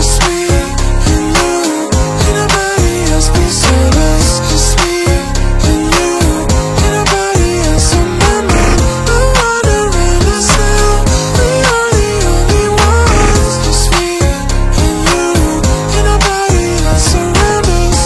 just me and you. Ain't nobody else beside us. Just me and you. Ain't nobody else. Remember, I wanna run us now. We are the only ones. Just me and you. Ain't nobody else around us.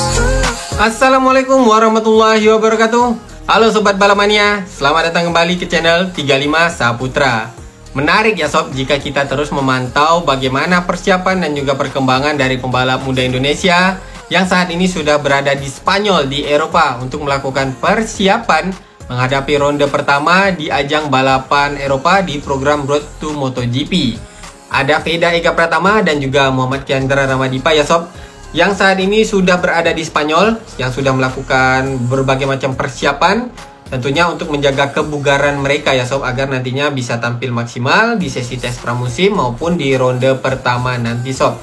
Assalamualaikum warahmatullahi wabarakatuh. Halo Sobat Balapmania, selamat datang kembali ke channel 35 Saputra. Menarik ya sob jika kita terus memantau bagaimana persiapan dan juga perkembangan dari pembalap muda Indonesia yang saat ini sudah berada di Spanyol di Eropa untuk melakukan persiapan menghadapi ronde pertama di ajang balapan Eropa di program Road to MotoGP. Ada Veda Ega Pratama dan juga Muhammad Kiandra Ramadipa ya sob, yang saat ini sudah berada di Spanyol, yang sudah melakukan berbagai macam persiapan tentunya untuk menjaga kebugaran mereka ya sob, agar nantinya bisa tampil maksimal di sesi tes pramusim maupun di ronde pertama nanti sob.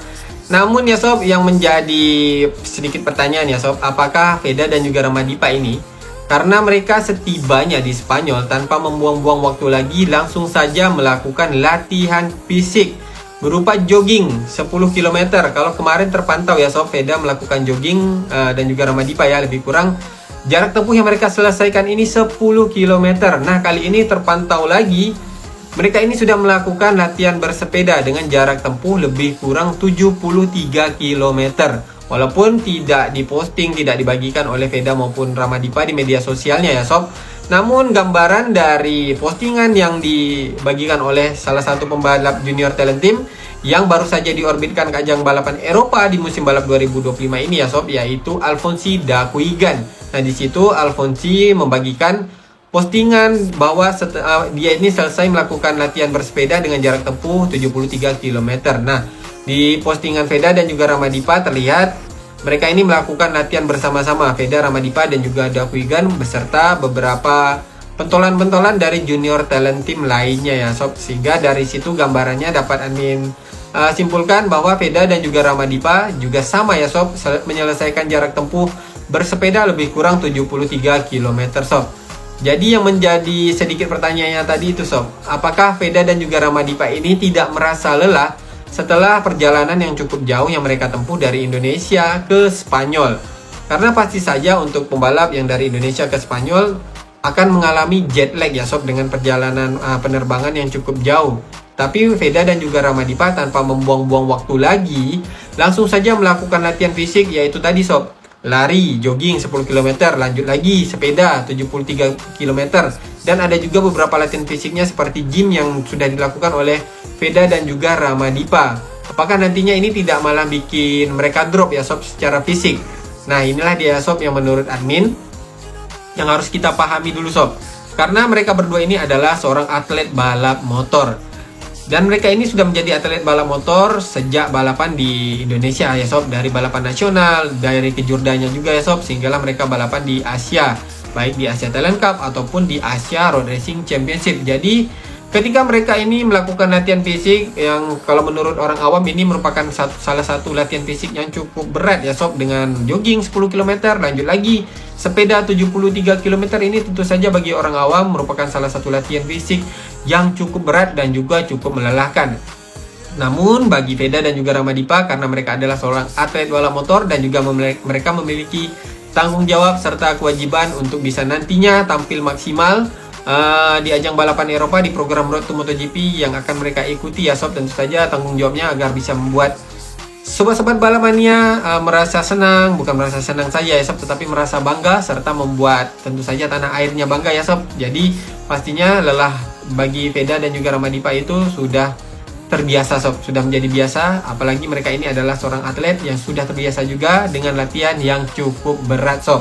Namun ya sob, yang menjadi sedikit pertanyaan ya sob, apakah Veda dan juga Ramadipa ini, karena mereka setibanya di Spanyol tanpa membuang-buang waktu lagi langsung saja melakukan latihan fisik berupa jogging 10 km. Kalau kemarin terpantau ya sob, Veda melakukan jogging dan juga Ramadipa ya, lebih kurang jarak tempuh yang mereka selesaikan ini 10 km. Nah kali ini terpantau lagi mereka ini sudah melakukan latihan bersepeda dengan jarak tempuh lebih kurang 73 km. Walaupun tidak diposting, tidak dibagikan oleh Veda maupun Ramadipa di media sosialnya ya sob, namun gambaran dari postingan yang dibagikan oleh salah satu pembalap junior talent team yang baru saja diorbitkan ke ajang balapan Eropa di musim balap 2025 ini ya sob, yaitu Alfonsi Dakuigan. Nah di situ Alfonsi membagikan postingan bahwa dia ini selesai melakukan latihan bersepeda dengan jarak tempuh 73 km. Nah di postingan Veda dan juga Ramadipa terlihat mereka ini melakukan latihan bersama-sama, Veda, Ramadipa, dan juga Dakuigan beserta beberapa pentolan-pentolan dari junior talent team lainnya ya sob. Sehingga dari situ gambarannya dapat admin simpulkan bahwa Veda dan juga Ramadipa juga sama ya sob, menyelesaikan jarak tempuh bersepeda lebih kurang 73 km sob. Jadi yang menjadi sedikit pertanyaannya tadi itu sob, apakah Veda dan juga Ramadipa ini tidak merasa lelah setelah perjalanan yang cukup jauh yang mereka tempuh dari Indonesia ke Spanyol? Karena pasti saja untuk pembalap yang dari Indonesia ke Spanyol akan mengalami jet lag ya sob, dengan perjalanan penerbangan yang cukup jauh. Tapi Veda dan juga Ramadipa tanpa membuang-buang waktu lagi langsung saja melakukan latihan fisik, yaitu tadi sob, lari, jogging 10 km, lanjut lagi sepeda 73 km, dan ada juga beberapa latihan fisiknya seperti gym yang sudah dilakukan oleh Veda dan juga Ramadipa. Apakah nantinya ini tidak malah bikin mereka drop ya sob secara fisik? Nah inilah dia sob yang menurut admin yang harus kita pahami dulu sob, karena mereka berdua ini adalah seorang atlet balap motor, dan mereka ini sudah menjadi atlet balap motor sejak balapan di Indonesia ya sob, dari balapan nasional, dari kejurdannya juga ya sob, sehinggalah mereka balapan di Asia, baik di Asia Talent Cup ataupun di Asia Road Racing Championship. Jadi ketika mereka ini melakukan latihan fisik yang kalau menurut orang awam ini merupakan salah satu latihan fisik yang cukup berat ya sob, dengan jogging 10 km, lanjut lagi sepeda 73 km, ini tentu saja bagi orang awam merupakan salah satu latihan fisik yang cukup berat dan juga cukup melelahkan. Namun bagi Veda dan juga Ramadipa, karena mereka adalah seorang atlet balap motor dan juga mereka memiliki tanggung jawab serta kewajiban untuk bisa nantinya tampil maksimal di ajang balapan Eropa di program Road to MotoGP yang akan mereka ikuti ya sob, tentu saja tanggung jawabnya agar bisa membuat sobat-sobat balapmania merasa senang, bukan merasa senang saja ya sob, tetapi merasa bangga serta membuat tentu saja tanah airnya bangga ya sob. Jadi pastinya lelah bagi Veda dan juga Ramadipa itu sudah terbiasa sob, sudah menjadi biasa, apalagi mereka ini adalah seorang atlet yang sudah terbiasa juga dengan latihan yang cukup berat sob.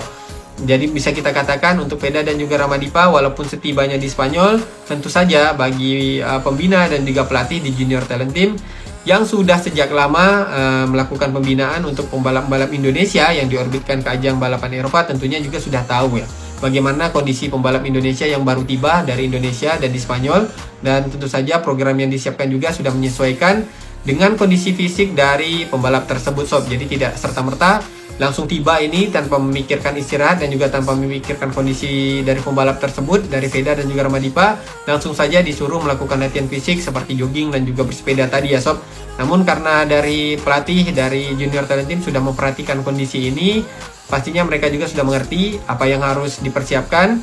Jadi bisa kita katakan untuk Veda dan juga Ramadipa walaupun setibanya di Spanyol, tentu saja bagi pembina dan juga pelatih di junior talent team yang sudah sejak lama melakukan pembinaan untuk pembalap-pembalap Indonesia yang diorbitkan ke ajang balapan Eropa, tentunya juga sudah tahu ya bagaimana kondisi pembalap Indonesia yang baru tiba dari Indonesia dan di Spanyol, dan tentu saja program yang disiapkan juga sudah menyesuaikan dengan kondisi fisik dari pembalap tersebut sob. Jadi tidak serta-merta langsung tiba ini tanpa memikirkan istirahat dan juga tanpa memikirkan kondisi dari pembalap tersebut, dari Veda dan juga Ramadipa, langsung saja disuruh melakukan latihan fisik seperti jogging dan juga bersepeda tadi ya sob. Namun karena dari pelatih dari Junior Talent Team sudah memperhatikan kondisi ini, pastinya mereka juga sudah mengerti apa yang harus dipersiapkan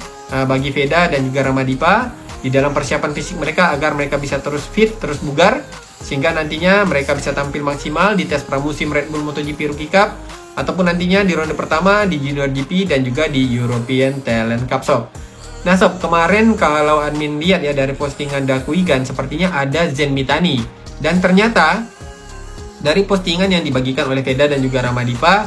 bagi Veda dan juga Ramadipa di dalam persiapan fisik mereka agar mereka bisa terus fit, terus bugar, sehingga nantinya mereka bisa tampil maksimal di tes pramusim Red Bull MotoGP Rookie Cup ataupun nantinya di ronde pertama di Junior GP dan juga di European Talent Cup sob. Nah sob, kemarin kalau admin lihat ya dari postingan Dakuigan sepertinya ada Zen Mitani, dan ternyata dari postingan yang dibagikan oleh Veda dan juga Ramadipa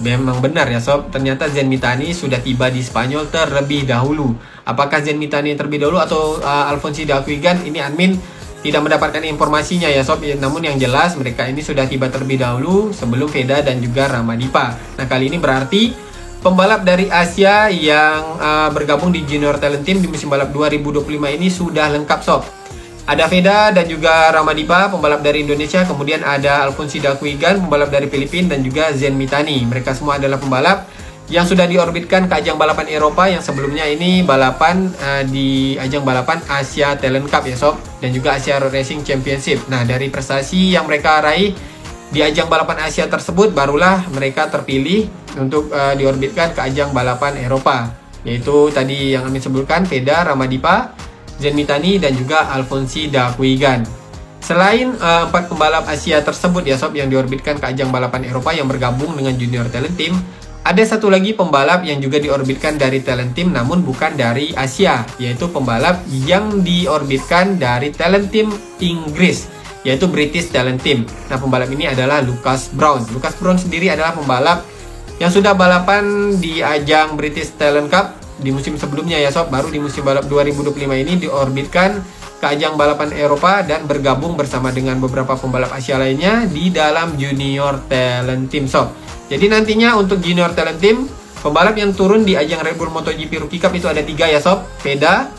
memang benar ya sob, ternyata Zen Mitani sudah tiba di Spanyol terlebih dahulu. Apakah Zen Mitani terlebih dahulu atau Alfonso Dakuigan, ini admin tidak mendapatkan informasinya ya sob, namun yang jelas mereka ini sudah tiba terlebih dahulu sebelum Veda dan juga Ramadipa. Nah kali ini berarti pembalap dari Asia yang bergabung di Junior Talent Team di musim balap 2025 ini sudah lengkap sob. Ada Veda dan juga Ramadipa, pembalap dari Indonesia, kemudian ada Alfonso Dakuigan, pembalap dari Filipina, dan juga Zen Mitani. Mereka semua adalah pembalap yang sudah diorbitkan ke ajang balapan Eropa yang sebelumnya ini balapan di ajang balapan Asia Talent Cup ya sob, dan juga Asia Road Racing Championship. Nah dari prestasi yang mereka raih di ajang balapan Asia tersebut barulah mereka terpilih untuk diorbitkan ke ajang balapan Eropa, yaitu tadi yang kami sebutkan Veda, Ramadipa, Zen Mitani, dan juga Alfonso Dakuigan. Selain 4 pembalap Asia tersebut ya sob yang diorbitkan ke ajang balapan Eropa yang bergabung dengan Junior Talent Team, ada satu lagi pembalap yang juga diorbitkan dari Talent Team namun bukan dari Asia, yaitu pembalap yang diorbitkan dari Talent Team Inggris, yaitu British Talent Team. Nah pembalap ini adalah Lucas Brown. Lucas Brown sendiri adalah pembalap yang sudah balapan di ajang British Talent Cup di musim sebelumnya ya sob, baru di musim balap 2025 ini diorbitkan ke ajang balapan Eropa dan bergabung bersama dengan beberapa pembalap Asia lainnya di dalam Junior Talent Team sob. Jadi nantinya untuk Junior Talent Team, pembalap yang turun di ajang Red Bull MotoGP Rookie Cup itu ada 3 ya sob, Veda,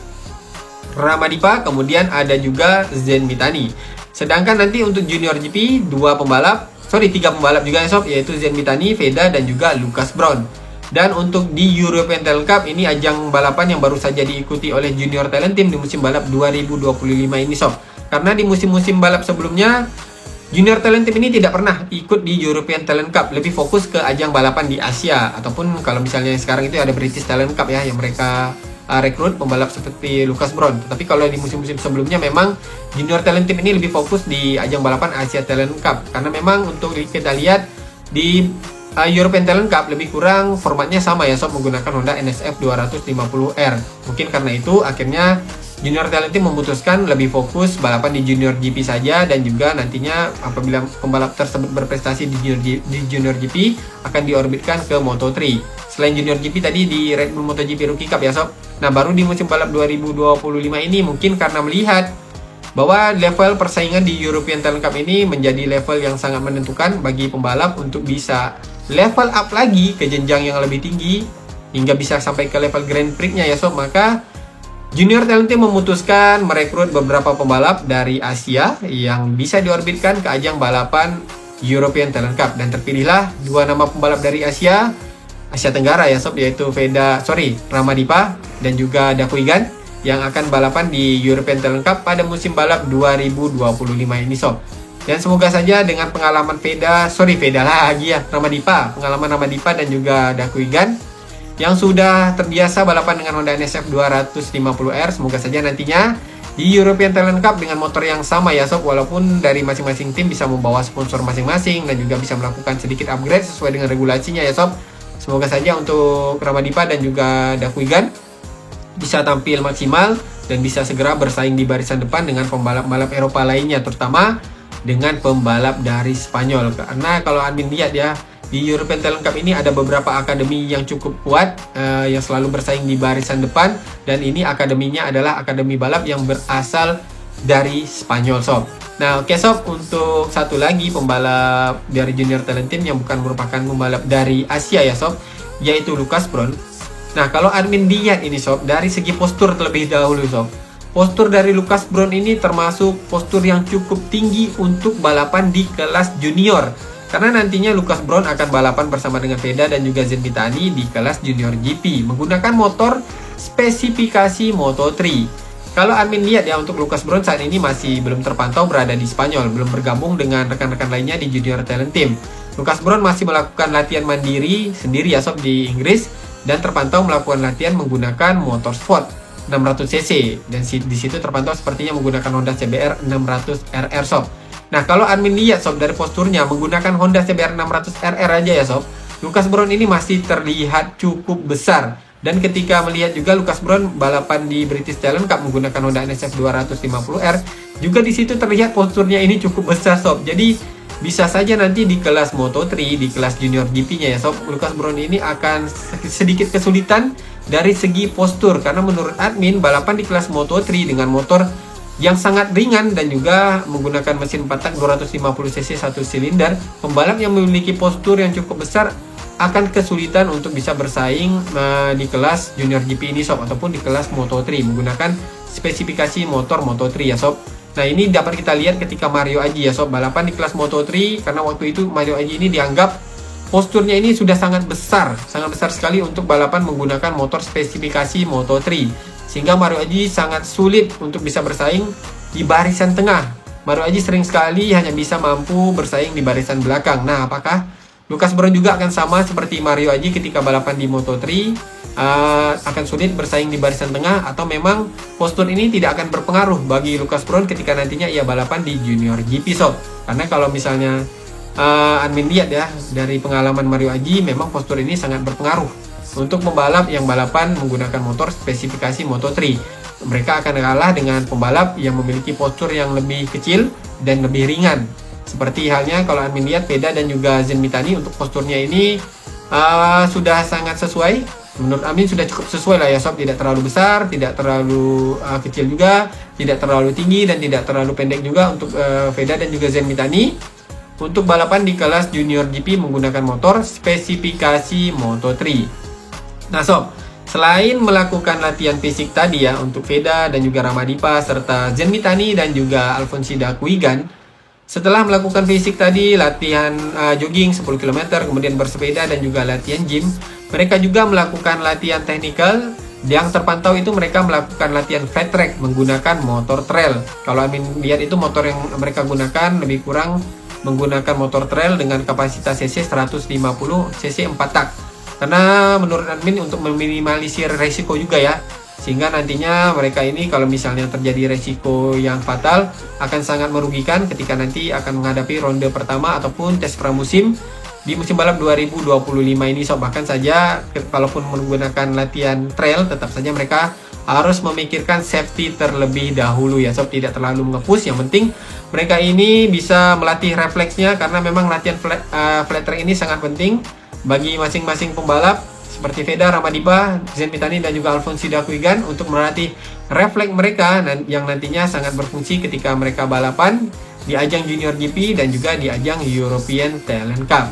Ramadipa, kemudian ada juga Zen Mitani. Sedangkan nanti untuk Junior GP 3 pembalap juga ya sob, yaitu Zen Mitani, Veda, dan juga Lucas Brown. Dan untuk di European Talent Cup, ini ajang balapan yang baru saja diikuti oleh Junior Talent Team di musim balap 2025 ini sob. Karena di musim-musim balap sebelumnya Junior Talent Team ini tidak pernah ikut di European Talent Cup, lebih fokus ke ajang balapan di Asia, ataupun kalau misalnya sekarang itu ada British Talent Cup ya yang mereka rekrut pembalap seperti Lucas Brown. Tapi kalau di musim-musim sebelumnya memang Junior Talent Team ini lebih fokus di ajang balapan Asia Talent Cup, karena memang untuk kita lihat di European Talent Cup lebih kurang formatnya sama ya sob, menggunakan Honda NSF 250R. Mungkin karena itu akhirnya Junior Talent Team memutuskan lebih fokus balapan di Junior GP saja, dan juga nantinya apabila pembalap tersebut berprestasi di Junior GP akan diorbitkan ke Moto3. Selain Junior GP tadi di Red Bull MotoGP Rookie Cup ya sob. Nah baru di musim balap 2025 ini mungkin karena melihat bahwa level persaingan di European Talent Cup ini menjadi level yang sangat menentukan bagi pembalap untuk bisa level up lagi ke jenjang yang lebih tinggi hingga bisa sampai ke level Grand Prix-nya ya sob, maka Junior Talent Team memutuskan merekrut beberapa pembalap dari Asia yang bisa diorbitkan ke ajang balapan European Talent Cup, dan terpilihlah 2 nama pembalap dari Asia Tenggara ya sob, yaitu Ramadipa dan juga Dakuigan yang akan balapan di European Talent Cup pada musim balap 2025 ini sob. Dan semoga saja dengan pengalaman pengalaman Ramadipa dan juga Dakuigan yang sudah terbiasa balapan dengan Honda NSF 250R, semoga saja nantinya di European Talent Cup dengan motor yang sama ya sob, walaupun dari masing-masing tim bisa membawa sponsor masing-masing dan juga bisa melakukan sedikit upgrade sesuai dengan regulasinya ya sob. Semoga saja untuk Ramadipa dan juga Dakuigan bisa tampil maksimal dan bisa segera bersaing di barisan depan dengan pembalap-pembalap Eropa lainnya, terutama dengan pembalap dari Spanyol. Karena kalau admin lihat ya, di European Talent Cup ini ada beberapa akademi yang cukup kuat yang selalu bersaing di barisan depan, dan ini akademinya adalah akademi balap yang berasal dari Spanyol sob. Nah oke sob, untuk satu lagi pembalap dari Junior Talent Team yang bukan merupakan pembalap dari Asia ya sob, yaitu Lucas Brown. Nah kalau admin lihat ini sob, dari segi postur terlebih dahulu sob, postur dari Lucas Brown ini termasuk postur yang cukup tinggi untuk balapan di kelas junior. Karena nantinya Lucas Brown akan balapan bersama dengan Veda dan juga Zen Mitani di kelas junior GP menggunakan motor spesifikasi Moto3. Kalau admin lihat ya, untuk Lucas Brown saat ini masih belum terpantau berada di Spanyol, belum bergabung dengan rekan-rekan lainnya di Junior Talent Team. Lucas Brown masih melakukan latihan mandiri sendiri ya sob di Inggris dan terpantau melakukan latihan menggunakan motorsport 600cc dan di situ terpantau sepertinya menggunakan Honda CBR 600RR sob. Nah, kalau admin lihat sob dari posturnya menggunakan Honda CBR 600RR aja ya sob, Lucas Brown ini masih terlihat cukup besar. Dan ketika melihat juga Lucas Brown balapan di British Talent Cup menggunakan Honda NSF 250R, juga di situ terlihat posturnya ini cukup besar sob. Jadi bisa saja nanti di kelas Moto3, di kelas junior GP-nya ya sob, Lucas Brown ini akan sedikit kesulitan dari segi postur, karena menurut admin balapan di kelas Moto3 dengan motor yang sangat ringan dan juga menggunakan mesin 4 tak 250cc 1 silinder, pembalap yang memiliki postur yang cukup besar akan kesulitan untuk bisa bersaing di kelas junior GP ini sob, ataupun di kelas Moto3 menggunakan spesifikasi motor Moto3 ya sob. Nah, ini dapat kita lihat ketika Mario Aji ya sob balapan di kelas Moto3, karena waktu itu Mario Aji ini dianggap posturnya ini sudah sangat besar sekali untuk balapan menggunakan motor spesifikasi Moto3, sehingga Mario Aji sangat sulit untuk bisa bersaing di barisan tengah. Mario Aji sering sekali hanya bisa mampu bersaing di barisan belakang. Nah, apakah Lucas Brown juga akan sama seperti Mario Aji ketika balapan di Moto3, akan sulit bersaing di barisan tengah, atau memang postur ini tidak akan berpengaruh bagi Lucas Brown ketika nantinya ia balapan di junior GP sob? Karena kalau misalnya admin lihat ya dari pengalaman Mario Aji, memang postur ini sangat berpengaruh untuk pembalap yang balapan menggunakan motor spesifikasi Moto3. Mereka akan kalah dengan pembalap yang memiliki postur yang lebih kecil dan lebih ringan. Seperti halnya kalau admin lihat Veda dan juga Zen Mitani, untuk posturnya ini sudah sangat sesuai. Menurut admin sudah cukup sesuai lah ya sob, tidak terlalu besar, tidak terlalu kecil juga, tidak terlalu tinggi dan tidak terlalu pendek juga untuk Veda dan juga Zen Mitani untuk balapan di kelas junior GP menggunakan motor spesifikasi Moto3. Nah sob, selain melakukan latihan fisik tadi ya untuk Veda dan juga Ramadipa serta Zen Mitani dan juga Alfonsida Kuigan, setelah melakukan fisik tadi, latihan jogging 10 km, kemudian bersepeda dan juga latihan gym, mereka juga melakukan latihan teknikal. Yang terpantau itu mereka melakukan latihan flat track menggunakan motor trail. Kalau admin lihat itu motor yang mereka gunakan lebih kurang menggunakan motor trail dengan kapasitas cc 150 cc 4 tak. Karena menurut admin untuk meminimalisir resiko juga ya, sehingga nantinya mereka ini kalau misalnya terjadi resiko yang fatal akan sangat merugikan ketika nanti akan menghadapi ronde pertama ataupun tes pramusim di musim balap 2025 ini sob. Bahkan saja kalaupun menggunakan latihan trail, tetap saja mereka harus memikirkan safety terlebih dahulu ya sob, tidak terlalu nge-push. Yang penting mereka ini bisa melatih refleksnya, karena memang latihan flat track ini sangat penting bagi masing-masing pembalap seperti Veda, Ramadipa, Zen Mitani dan juga Alfonsida Kuigan untuk melatih refleks mereka yang nantinya sangat berfungsi ketika mereka balapan di ajang Junior GP dan juga di ajang European Talent Cup.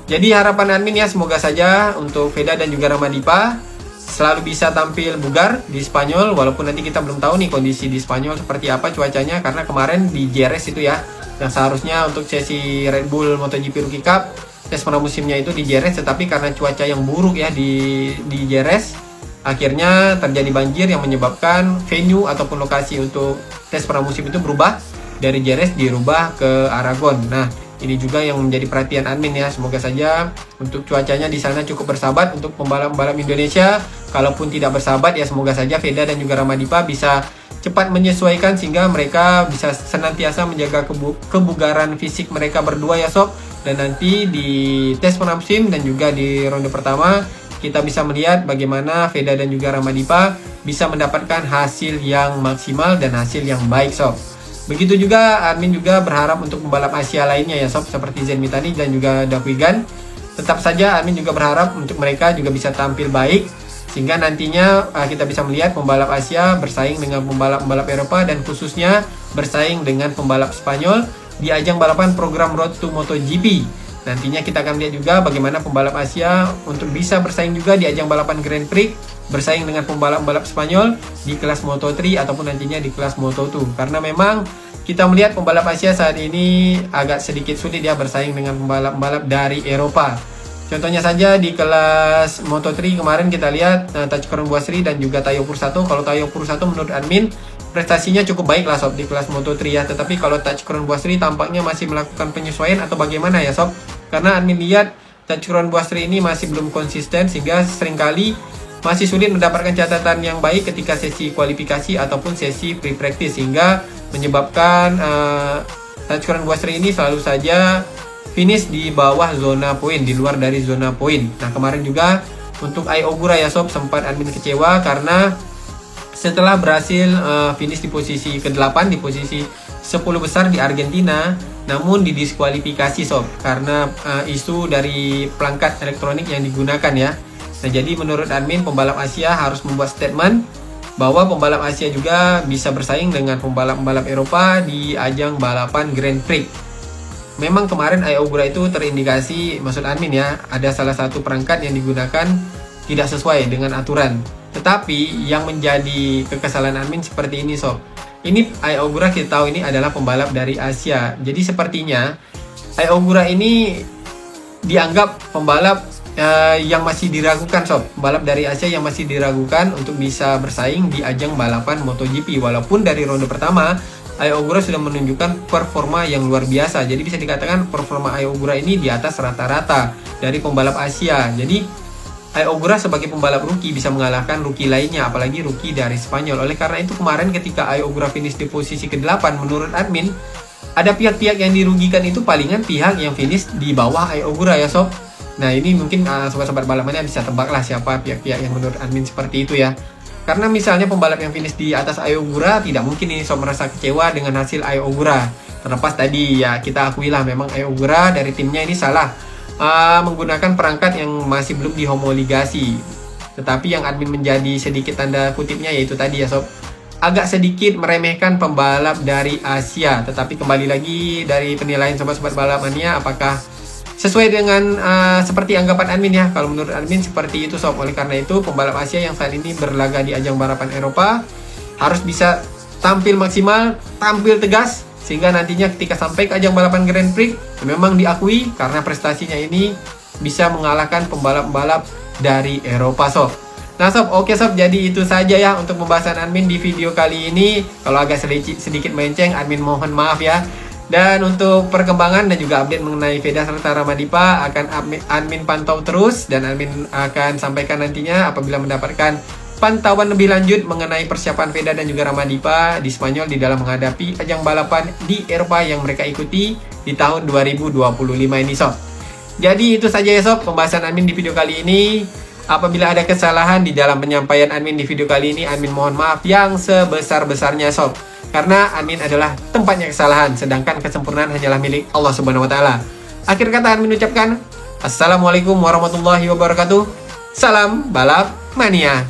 Jadi harapan admin ya, semoga saja untuk Veda dan juga Ramadipa selalu bisa tampil bugar di Spanyol, walaupun nanti kita belum tahu nih kondisi di Spanyol seperti apa cuacanya, karena kemarin di JRS itu ya, yang seharusnya untuk sesi Red Bull MotoGP Rookie Cup tes pramusimnya itu di JRS, tetapi karena cuaca yang buruk ya di JRS, akhirnya terjadi banjir yang menyebabkan venue ataupun lokasi untuk tes pramusim itu berubah dari JRS dirubah ke Aragon. Nah, ini juga yang menjadi perhatian admin ya. Semoga saja untuk cuacanya di sana cukup bersahabat untuk pembalap-pembalap Indonesia. Kalaupun tidak bersahabat ya, semoga saja Veda dan juga Ramadipa bisa cepat menyesuaikan sehingga mereka bisa senantiasa menjaga kebugaran fisik mereka berdua ya sob. Dan nanti di tes pramusim dan juga di ronde pertama kita bisa melihat bagaimana Veda dan juga Ramadipa bisa mendapatkan hasil yang maksimal dan hasil yang baik sob. Begitu juga admin juga berharap untuk pembalap Asia lainnya ya sob, seperti Zen Mitani dan juga Dakuigan. Tetap saja admin juga berharap untuk mereka juga bisa tampil baik, sehingga nantinya kita bisa melihat pembalap Asia bersaing dengan pembalap-pembalap Eropa dan khususnya bersaing dengan pembalap Spanyol di ajang balapan program Road to MotoGP. Nantinya kita akan lihat juga bagaimana pembalap Asia untuk bisa bersaing juga di ajang balapan Grand Prix bersaing dengan pembalap-pembalap Spanyol di kelas Moto3 ataupun nantinya di kelas Moto2. Karena memang kita melihat pembalap Asia saat ini agak sedikit sulit ya bersaing dengan pembalap-pembalap dari Eropa. Contohnya saja di kelas Moto3 kemarin kita lihat Tachikuren Boisri dan juga Taiyo Pursato. Kalau Taiyo Pursato menurut admin prestasinya cukup baik lah sob di kelas Moto3 ya. Tetapi kalau Tachikuren Boisri tampaknya masih melakukan penyesuaian atau bagaimana ya sob? Karena admin lihat Tachikuren Boisri ini masih belum konsisten sehingga seringkali masih sulit mendapatkan catatan yang baik ketika sesi kualifikasi ataupun sesi free practice, sehingga menyebabkan Tachikuren Boisri ini selalu saja finish di bawah zona poin, di luar dari zona poin. Nah kemarin juga untuk Ai Ogura ya sob, sempat admin kecewa karena setelah berhasil finish di posisi ke-8 di posisi 10 besar di Argentina, namun didiskualifikasi sob karena isu dari pelangkat elektronik yang digunakan ya. Nah jadi menurut admin pembalap Asia harus membuat statement bahwa pembalap Asia juga bisa bersaing dengan pembalap-pembalap Eropa di ajang balapan Grand Prix. Memang kemarin Ai Ogura itu terindikasi, maksud admin ya, ada salah satu perangkat yang digunakan tidak sesuai dengan aturan. Tetapi yang menjadi kekesalan admin seperti ini sob. Ini Ai Ogura kita tahu ini adalah pembalap dari Asia. Jadi sepertinya Ai Ogura ini dianggap pembalap yang masih diragukan sob. Pembalap dari Asia yang masih diragukan untuk bisa bersaing di ajang balapan MotoGP. Walaupun dari ronde pertama Ai Ogura sudah menunjukkan performa yang luar biasa. Jadi bisa dikatakan performa Ai Ogura ini di atas rata-rata dari pembalap Asia. Jadi Ai Ogura sebagai pembalap rookie bisa mengalahkan rookie lainnya, apalagi rookie dari Spanyol. Oleh karena itu kemarin ketika Ai Ogura finish di posisi ke-8, menurut admin ada pihak-pihak yang dirugikan itu palingan pihak yang finish di bawah Ai Ogura ya sob. Nah ini mungkin sobat-sobat balapannya bisa tebaklah siapa pihak-pihak yang menurut admin seperti itu ya. Karena misalnya pembalap yang finish di atas Ai Ogura, tidak mungkin ini sob merasa kecewa dengan hasil Ai Ogura. Terlepas tadi ya kita akuilah memang Ai Ogura dari timnya ini salah menggunakan perangkat yang masih belum dihomologasi. Tetapi yang admin menjadi sedikit tanda kutipnya yaitu tadi ya sob, agak sedikit meremehkan pembalap dari Asia. Tetapi kembali lagi dari penilaian sobat-sobat balapannya, apakah sesuai dengan seperti anggapan admin ya. Kalau menurut admin seperti itu sob. Oleh karena itu pembalap Asia yang saat ini berlaga di ajang balapan Eropa harus bisa tampil maksimal, tampil tegas, sehingga nantinya ketika sampai ke ajang balapan Grand Prix memang diakui karena prestasinya ini bisa mengalahkan pembalap-pembalap dari Eropa sob. Nah sob, oke sob, jadi itu saja ya untuk pembahasan admin di video kali ini. Kalau agak sedikit melenceng, admin mohon maaf ya. Dan untuk perkembangan dan juga update mengenai Veda serta Ramadipa akan admin pantau terus, dan admin akan sampaikan nantinya apabila mendapatkan pantauan lebih lanjut mengenai persiapan Veda dan juga Ramadipa di Spanyol di dalam menghadapi ajang balapan di Eropa yang mereka ikuti di tahun 2025 ini sob. Jadi itu saja ya sob pembahasan admin di video kali ini. Apabila ada kesalahan di dalam penyampaian admin di video kali ini, admin mohon maaf yang sebesar-besarnya sob. Karena admin adalah tempatnya kesalahan, sedangkan kesempurnaan hanyalah milik Allah Subhanahu wa taala. Akhir kata admin ucapkan Assalamualaikum warahmatullahi wabarakatuh. Salam balap mania.